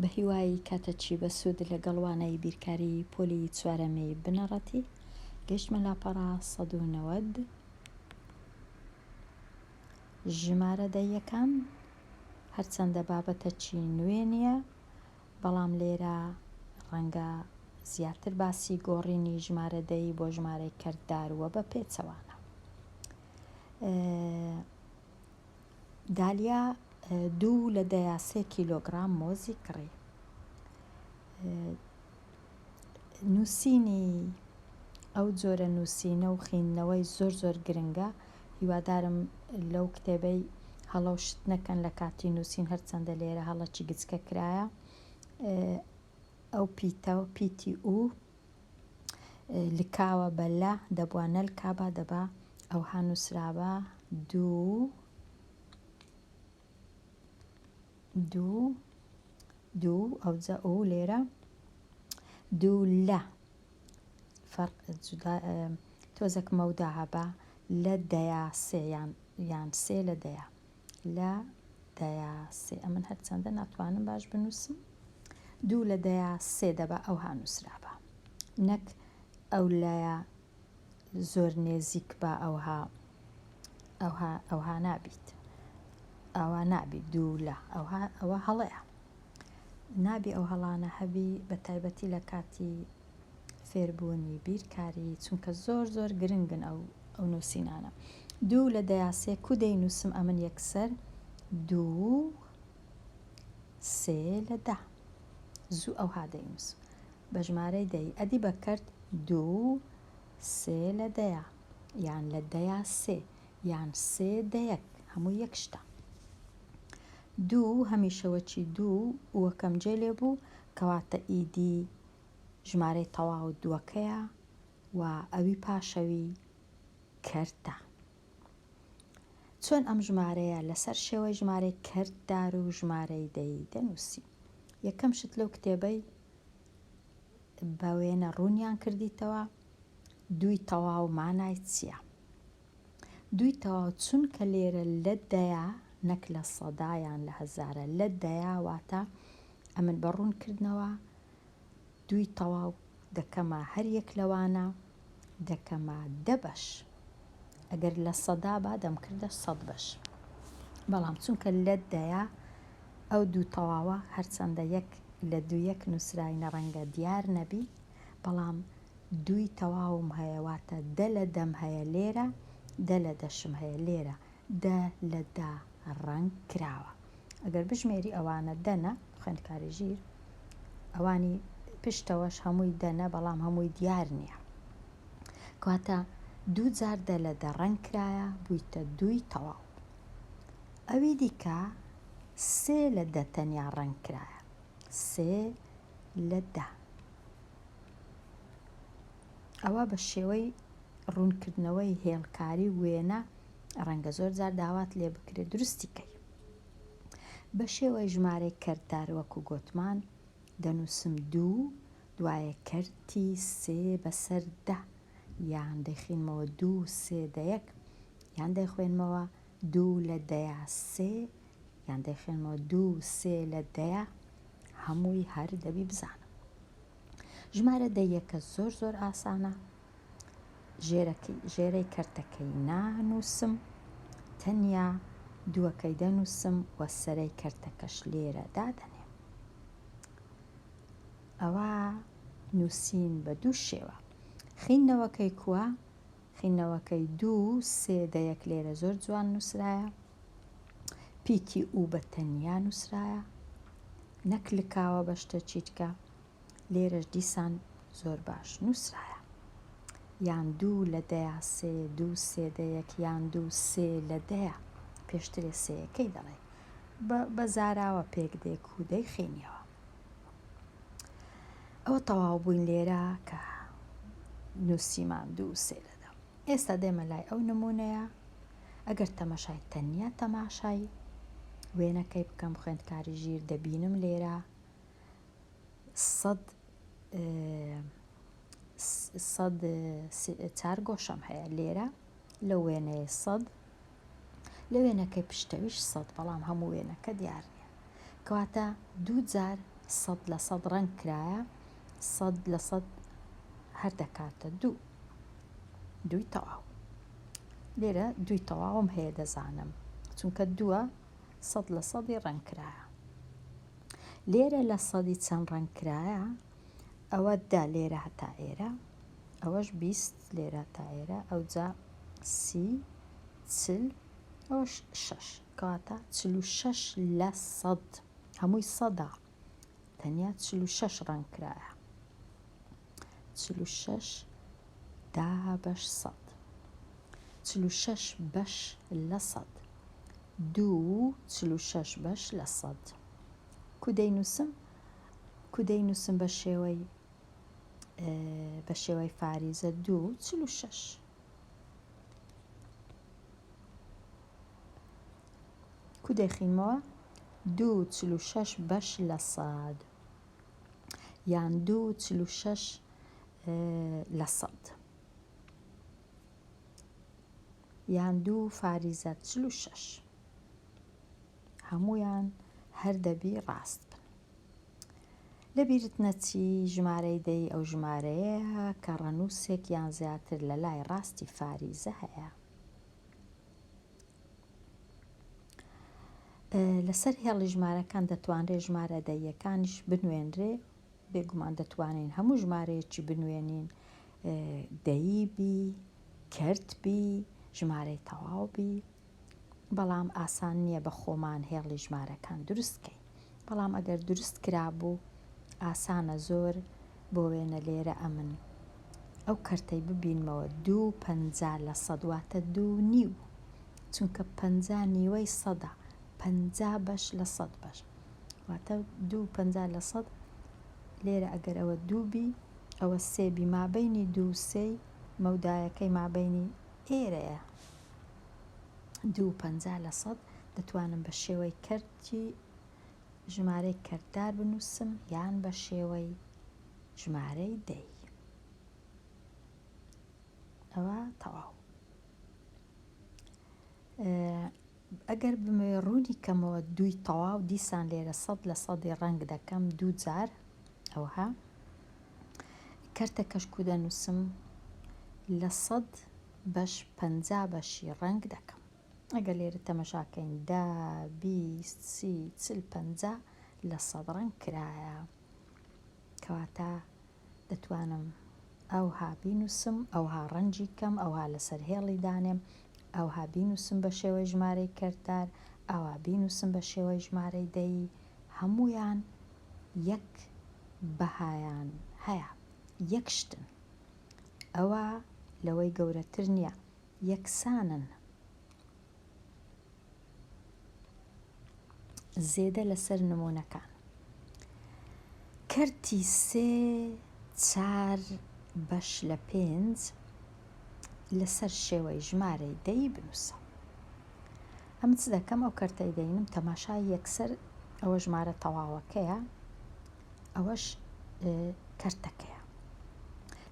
بە هیوایی کاتەچی بە سوود لەگەڵوانەی بیرکاری پۆلی چوارەمەی بنەڕەتی گەشتمە لاپەڕا ١٩٠ ژمارە دەیەکان هەرچەندە بابەتەکی نوێ نییە، بەڵام لێرە ڕەنگە زیاتر باسی گۆڕینی ژمارە دەی بۆ ژمارەی کەردداروە بە پێچەوانە. دالیا 2/3 کیلۆگرام مۆزی کڕی. نووسینی ئەو جۆرە نووسینە و خوێندنەوەی زۆر گرنگە. هیوادارم لەو کتێبەی هەڵە و شت نەکەن لە کاتی نووسین، هەرچەندە لێرە هەڵەکی گچکە کرایە. ئەو پیتی ئو لکاوە بە لە دەبوانە لکابە دەبا ئەو هانووسرابە دوو ئەوجە ئەو لێرە دوو لە تۆزەک مەودا هەبە لە دەیا سێ یان سێ لە دەیا لە دەیا سێ. ئەمن هەرچەندە ناتوانم باش بنووسم. 2/3 دەبە ئەو هانووسرابە، نەک ئەو لایە زۆر نێزیک بە ئەوها نابیت، ئەوە نابیت 2 لە ئەوە هەڵەیە نابی ئەو هەڵانە هەبی، بە تایبەتی لە کاتی فێربوونی بیرکاری، چونکە زۆر گرنگن ئەو نووسینانە. 2/3 کو دەینووسم ئەمن یەکسەر 2 3/10 زوو ئەوها دەینووسم بە ژمارەی دەی ئەدی بەکرد 2 3/10 یان لە دەیا سێ یان 3/1 هەموو یەک شتە. 2 هەمیشەوەکی 2 وەکەم جێ لێ بوو کەواتە ئیدی ژمارەی تەواو دووەکەیە و ئەوی پاشەوی کەرتە. چۆن ئەم ژمارەیە لەسەر شێوەی ژمارەی کەرددار و ژمارەی دەی دەنووسی؟ یەکەم شت لەو کتێبەی بە وێنە ڕوونیان کردیتەوە دووی تەواو مانای چییە؟ دووی تەواو چونکە لێرە لە دەیا نەک لە سەدا یان لە هەزارە، لە دەیا واتە ئەمن بە ڕوونکردنەوە دووی تەواو دەکەمە هەر یەک لەوانە دەکەمە 10 بەش. ئەگەر لە سەدا با دەمکردە 100 بەش، بەڵام چونکە لە دەیا ئەو دوو تەواوە هەرچەندە یەک لە دوویەک نووسراینە ڕەنگە دیار نەبی، بەڵام دووی تەواوم هەیە واتە 10/10 هەیە لێرە، 10/10 هەیە لێرە، 10/10 ڕەنگ کراوە. ئەگەر بژمێری ئەوانە دەنە خوێندکاری ژیر، ئەوانی پشتەوەش هەمووی دەنە بەڵام هەمووی دیار نییە، کەواتە 2 جار 10/10 ڕەنگ کرایە بوویتە دووی تەواو. ئەوی دیکە 3/10 تەنیا ڕەنگ کرایە، 3/10. ئەوە بە شێوەی ڕوونکردنەوەی هێڵکاری وێنە ڕەنگە زۆر جار داوات لێ بکرێت دروستیکەی. بە شێوەی ژمارەی کەرددار وەکو گۆتمان دەنووسم 2 دوایە کەرتی 3/10 یان دەیخینمەوە 2 3/1 یان دەیخوێنمەوە 2/10 یان دەیخێنمەوە 2 3/10 هەمووی هەر دەبی بزانم. ژمارە دەیەکە زۆر ئاسانە. ژێرەی کەرتەکەی نانووسم، تەنیا دووەکەی دەنووسم وە سەرەی کەرتەکەش لێرە دادەنێم. ئەوە نووسین بە دوو شێوە. خوێندنەوەکەی کووە؟ خوێندنەوەکەی 2 3/1 لێرە زۆر جوان نووسرایە، پیتی ئو بە تەنیا نووسرایە، نەک لکاوە بە شتێکی تکە، لێرەش دیسان زۆر باش نووسرایە. یان 2/3 2 3/1 یان 2 3/10 پێشترێ سەیەکەی دەڵێ، بە زاراوە پێک دێک و دەیخێنیەوە. ئەوە تەواو بووین لێرە کە نووسیمان 2 3/10. ئێستا دێمە لای ئەو نمونەیە. ئەگەر تەماشای تەنیا تەماشای وێنەکەی بکەم خوێندکاری ژیر دەبینم لێرە 4 گۆشەم هەیە لێرە لە وێنەیە 100، لە وێنەکەی پشتەویش 100، بەڵام هەموو وێنەکە دیار نییە، کەواتە 2 جار 100% ڕەنگ کرایە 100% هەر دەکاتە دووی تەواو. لێرە دووی تەواوم هەیە دەزانم چونکە 100% ڕەنگ کرایە. لێرە لە 100 چەند ڕەنگ کرایە ئەوە دا لێرە هەتا ئێرە، ئەوەش 20 لێرە تا ئێرە، ئەو جا 30 40 ئەوەش 6 کەواتە 46 لە 100 هەمووی 100 تەنیا 46 ڕەنگ کرایە. 46 دا بەش 100 46 بەش لە 100 دوو 46 بەش لە 100 کو دەینووسم بە شێوەی فاریزە 2 46 کو دەخینمەوە 2 46 بەش لە 100 یان 2 46 لە 100 یان 2 فاریزە 46 هەمویان هەر دەبی ڕاست بن. لەبیرت نەچی ژمارەی دەی ئەو ژمارەیە کە ڕەنووسێک یان زیاتر لە لای ڕاستی فاریزە هەیە. لەسەر هێڵی ژمارەکان دەتوانرێت ژمارە دەیەکانیش بنوێنرێ، بێگومان دەتوانین هەموو ژمارەیەکی بنوێنین، دەیبی، کردبی، ژمارەی تەواوبی، بەڵام ئاسان نییە بە خۆمان هێڵی ژمارەکان دروستکەین. بەڵام ئەگەر دروست کرابوو ئاسانە زۆر بۆ وێنە لێرە ئەمن ئەو کەرتەی ببینمەوە 250 لە 100 واتە 2.5 چونکە 50 نیوەی 100 50 بەش لە 100 بەش واتە 250 لە 100 لێرە ئەگەر ئەوە 2 بی ئەوە 3 بی مابەینی 2 و 3 مەودایەکەی مابەینی ئێرەیە 250 لە 100 دەتوانم بە شێوەی کەرتی ژمارەی کەرددار بنووسم یان بە شێوەی ژمارەی دەی. ئەوە تەواو. ئەگەر بمەوێ ڕوونی کەمەوە دووی تەواو دیسان لێرە 100 لە 100 ڕەنگ دەکەم 2 جار ئەوها کەرتەکەش کو دەنووسم لە 100 بەش 50 بەشی ڕەنگ دەکەم. ئەگەر لێرە تەمەشاکەین 10 20 30 40 50 لە 100 ڕەنگ کرایە کەواتە دەتوانم ئەوها بینووسم ئەوها ڕەنجی کەم ئەوها لەسەر هێڵی دانێم ئەوها بینووسم بە شێوەی ژمارەی کەرددار ئەوها بینووسم بە شێوەی ژمارەی دەی هەمویان یەک بەهایان هەیە یەک شتن ئەوە لەوەی گەورەتر نییە یەکسانن زێدە لەسەر نمونونەکان کەرتی 3 4 بەش لە 5 لەسەر شێوەی ژمارەی دەی بنووسە. ئەم چ دەکەم ئەو کەرتەی دەینم تەماشای یەکسەر ئەوە ژمارە تەواوەکەیە ئەوەش کەرتەکەیە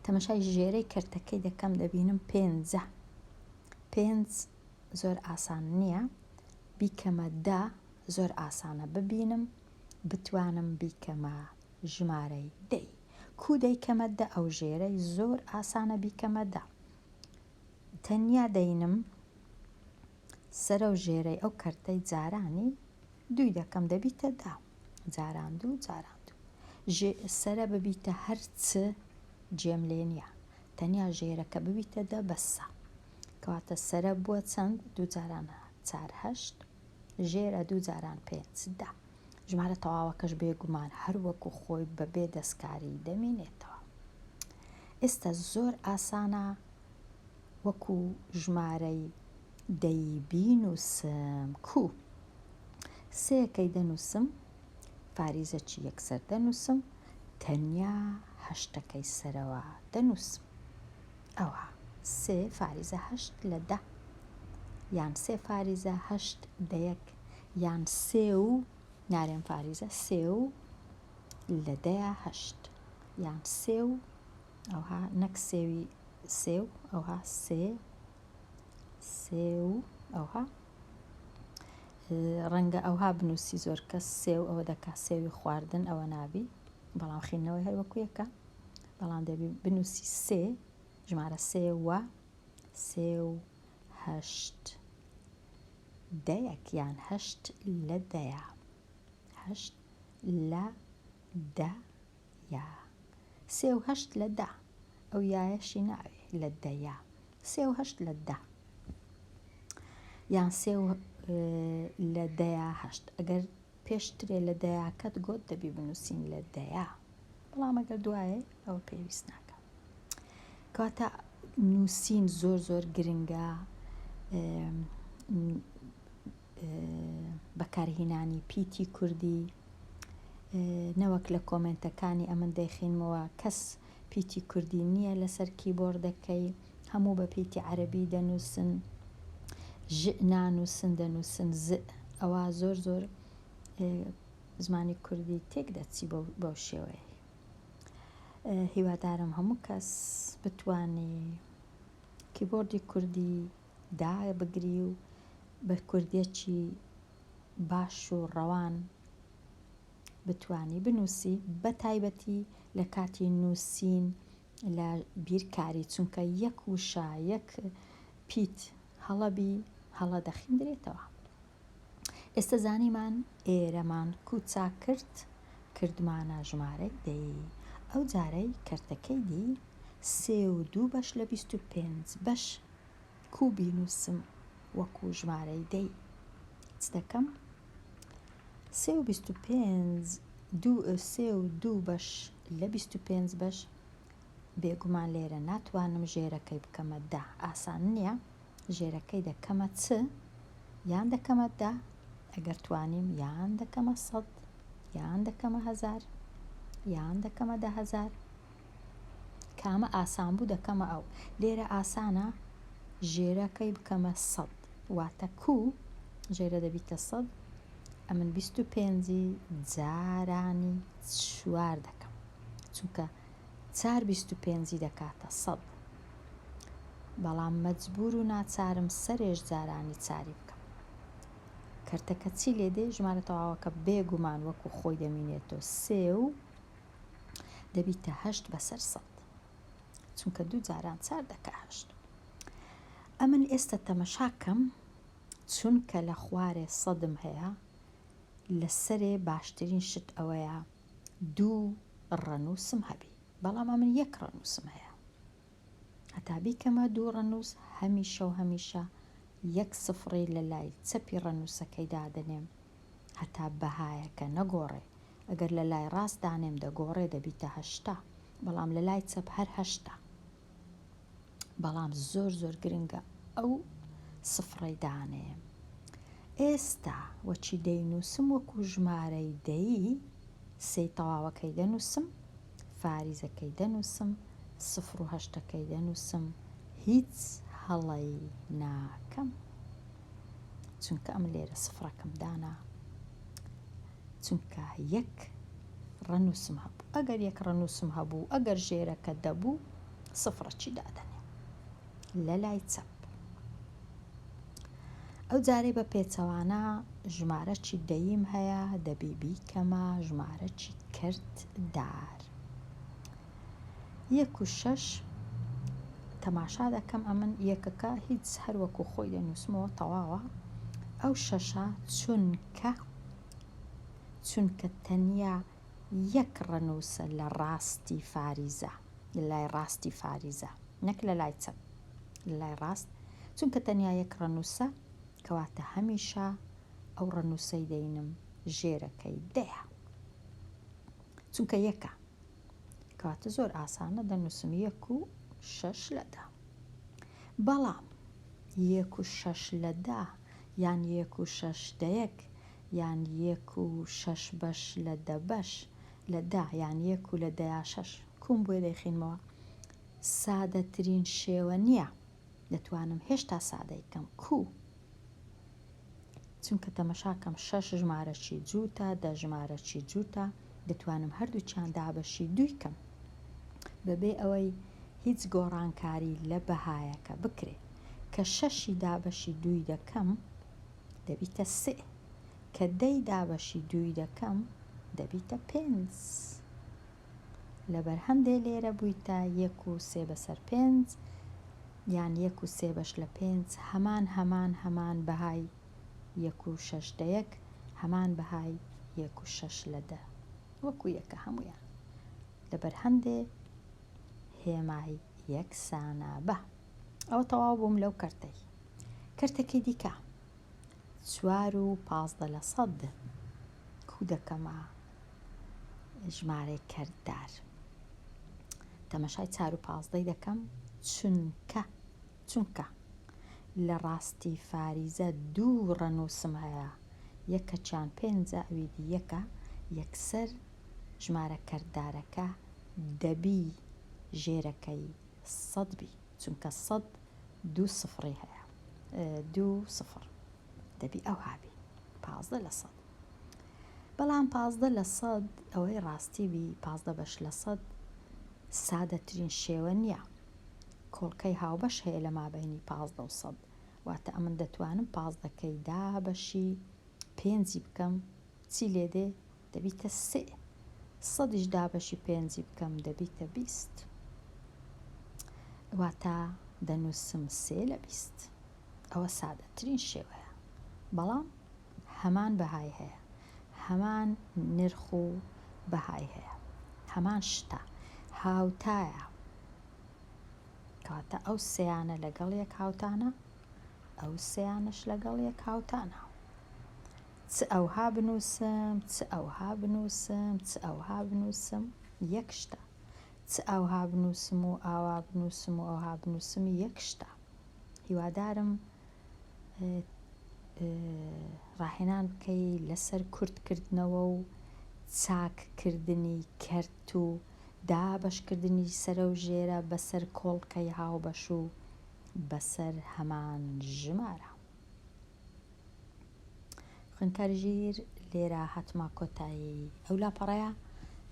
تەماشای ژێرەی کەرتەکەی دەکەم دەبینم 5 زۆر ئاسان نییە بیکەمە 10 زۆر ئاسانە ببینم بتوانم بیکەمە ژمارەی دەی کو دەیکەمە 10 ئەو ژێرەی زۆر ئاسانە بیکەمە 10 تەنیا دەینم سەر ئەو ژێرەی ئەو کەرتەی جارانی دووی دەکەم دەبیتە 10 جاران دوو سەرە ببیتە هەرچ جێم لێ نییە تەنیا ژێرەکە ببیتە 10 بەسە کەواتە سەرە بووە چەند دوو جاران 4 8 ژێرە دوو جاران 5 10 ژمارە تەواوەکەش بێگومان هەر وەکو خۆی بەبێ دەستکاری دەمێنێتەوە. ئێستا زۆر ئاسانە وەکو ژمارەی دەی بینووسم کو سێەکەی دەنووسم فاریزەکی یەکسەر دەنووسم تەنیا هەشتەکەی سەرەوە دەنووسم ئەوە 3 فاریزە 8 لە 10 یان 3 فاریزە 8 دەیەک یان 3 و نارێن فاریزە 3 و لە 10 8 یان 3 و ئەوها نەک سێوی 3 و ئەوها 3 و ئەوها ڕەنگە ئەوها بنووسی زۆر کەس سێو ئەوە دەکا سێوی خواردن ئەوە نابی بەڵام خینەوەی هەروەکو یەکە بەڵام دەبی بنووسی سێ ژمارە سێ وە سێ و هەشت دەیەک یان هەشت لە دەیە هەشت لە دەیە سێ و هەشت لە دا ئەو یایەشی ناوێ لە دەیە سێ و هەشت لە دا یان سێ و لە دەیە هەشت ئەگەر پێشترێ لە دەیاکەت گۆت دەبی بنووسین لە دەیە بەڵام ئەگەر دوایە ئەوە پێویست ناکە کەواتە نووسین زۆر زۆر گرنگە بەکارهێنانی پیتی کوردی نەوەک لە کۆمنتەکانی ئەمن دەیخینمەوە کەس پیتی کوردی نییە لەسەر کیبۆردەکەی هەموو بە پیتی عەرەبی دەنووسن ژ نانووسن دەنووسن ز ئەوە زۆر زۆر زمانی کوردی تێک دەچی بەو شێوەیە هیوادارم هەموو کەس بتوانێ کیبۆردی کوردی دای بگری و بە کوردیەکی باش و ڕەوان بتوانی بنووسی بە تایبەتی لە کاتی نووسین لە بیرکاری چونکە یەک وشە یەک پیت هەڵەبی هەڵە دەخیندرێتەوە ئێستا زانیمان ئێرەمان کوچا کرد کردمانە ژمارەی دەی ئەو جارەی کەرتەکەی دی 32 بەش لە 25 بەش کوو بینووسم وەکو ژمارەی دەی چ دەکەم 32 بەش لە 25 بەش بێگومان لێرە ناتوانم ژێرەکەی بکەمە دا ئاسان نییە ژێرەکەی دەکەمە چ یان دەکەمە دا ئەگەر توانیم یان دەکەمە 100 یان دەکەمە 1000 یان دەکەمە 10,000 کامە ئاسان بوو دەکەمە ئەو لێرە ئاسانە ژێرەکەی بکەمە 100 واتە کوو ژێرە دەبیتە 100 ئەمن 25 جارانی 4 دەکەم چونکە 4 25 دەکاتە 100 بەڵام مەجبور و ناچارم سەرێژ جارانی 4 بکەم کەرتەکە چی لێ دێ ژمارە تەواوەکە بێگومان وەکو خۆی دەمینێتەوە 3 و دەبیتە 8 بەسەر 100 چونکە 2 جاران 4 دەکا 8 ئەمن ئێستا تەمەشاکەم چونکە لە خوارێ سەدم هەیە لەسەرێ باشترین شت ئەوەیە 2 ڕەنووسم هەبی بەڵام ئەمن 1 ڕەنووسم هەیە هەتا بیکەمە 2 ڕەنووس هەمیشە و هەمیشە 1 سفڕی لە لای چەپی ڕەنووسەکەی دادنێم هەتا بەهایەکە نەگۆڕێ ئەگەر لە لای ڕاست دانێم دەگۆڕێ دەبیتە 8 بەڵام لە لای چەپ هەر 8 بەڵام زۆر زۆر گرنگە ئەو سفڕەی دانێم ئێستا وەچی دەینووسم وەکو ژمارەی دەی سێی تەواوەکەی دەنووسم فاریزەکەی دەنووسم 0 و 8ەکەی دەنووسم هیچ هەڵەی ناکەم چونکە ئەم لێرە سفڕەکەم دانا چونکە 1 ڕەنووسم هەبوو ئەگەر 1 ڕەنووسم هەبوو ئەگەر ژێرەکە دەبوو سفڕەچی دادەنێ لە لای چەپ ئەو جارەی بە پێچەوانە ژمارەی دەیم هەیە دەبی بیکەمە ژمارەی کرددار 1 و 6 تەماشا دەکەم ئەمن یەکەکە هیچ هەروەکو خۆی دەنووسمەوە تەواوە ئەو شەشە چونکە تەنیا 1 ڕەنووسە لە ڕاستی فاریزە لە لای ڕاستی فاریزە نەک لە لای چەپ لە لای ڕاست چونکە تەنیا 1 ڕەنووسە کەواتە هەمیشە ئەو ڕەنووسەی دەینم ژێرەکەی دەیە چونکە 1 کەواتە زۆر ئاسانە دەنووسم 1 و 6 لەدا بەڵام 1 و 6 لەدا یان 1 و 6 دەیەک یان 1 و 6 بەش لە دە بەش لەدا یان 1 و لە دەیا 6 کوم بۆی دەیخینمەوە سادەترین شێوە نییە دەتوانم هێشتا سادەیکەم کوو چونکە تەمەشاکەم 6 ژمارەی جووتە 10 ژمارەی جووتە دەتوانم هەردووچیان دابەشی دوویکەم بەبێ ئەوەی هیچ گۆڕانکاری لە بەهایەکە بکرێ کە 6 دابەشی دووی دەکەم دەبیتە 3 کە 10 دابەشی 2 دەکەم دەبیتە 5 لەبەر هەندێک لێرە بوویتە 1 و 3 بەسەر 5 یان 1 و 3 بەش لە 5 هەمان بەهای 1 و 6 دەیەک هەمان بەهای 1 و 6 لە 10 وەکو یەکە هەمویان لەبەر هەندێ هێمای یەکسانە بە ئەوە تەواو بووم لەو کەرتێکی دیکە 4 و 15 لە 100 کو دەکەمە ژمارەی کەرددار تەمەشای 4 و 15 دەکەم چونکە لە ڕاستی فاریزە 2 ڕەنووسم هەیە یەکەچیان 5 ئەویدی یەکە یەکسەر ژمارە کەرددارەکە دەبی ژێرەکەی 100 بی چونکە 100 2 سفری هەیە 2 سفر دەبی ئەو هابی 15 لە 100 بەڵام 15 لە 100 ئەوەی ڕاستی بی 15 بەش لە 100 سادەترین شێوە نییە کۆڵکەی هاوبەش هەیە لە مابەینی 15 و 100 واتە ئەمن دەتوانم 15کەی دابەشی 5 بکەم چی لێدێ دەبیتە 3 100ش دابەشی 5 بکەم دەبیتە 20 واتە دەنووسم 3 لە 20 ئەوە سادەترین شێوەیە بەڵام هەمان بەهای هەیە هەمان نرخ و بەهای هەیە هەمان شتە هاوتایە کاتە ئەو سێیانە لەگەڵ یەک هاوتانە ئەو سێیانش لەگەڵ یەک هاوتانە چ ئەوها بنووسم چ ئەوها بنووسم چ ئەوها بنووسم یەک شتە چ ئەوها بنووسم و ئاوا بنووسم و ئەوها بنووسم یەک شتە هیوادارم ڕاهێنان بکەی لەسەر کورتکردنەوە و چاککردنی کەرت و دابەشکردنی سەرە و ژێرە بەسەر کۆڵکەی هاوبەش و بەسەر هەمان ژمارە خوێندکاری ژیر لێرە هاتمە کۆتایی ئەو لاپەڕەیە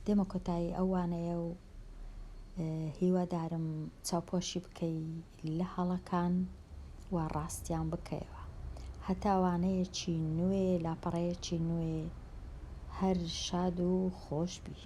دێمە کۆتایی ئەوانەیە و هیوادارم چاوپۆشی بکەی لە هەڵەکان و ڕاستیان بکەیەوە هەتاوانەیەکی نوێ لاپەڕەیەکی نوێ هەر شاد و خۆش بی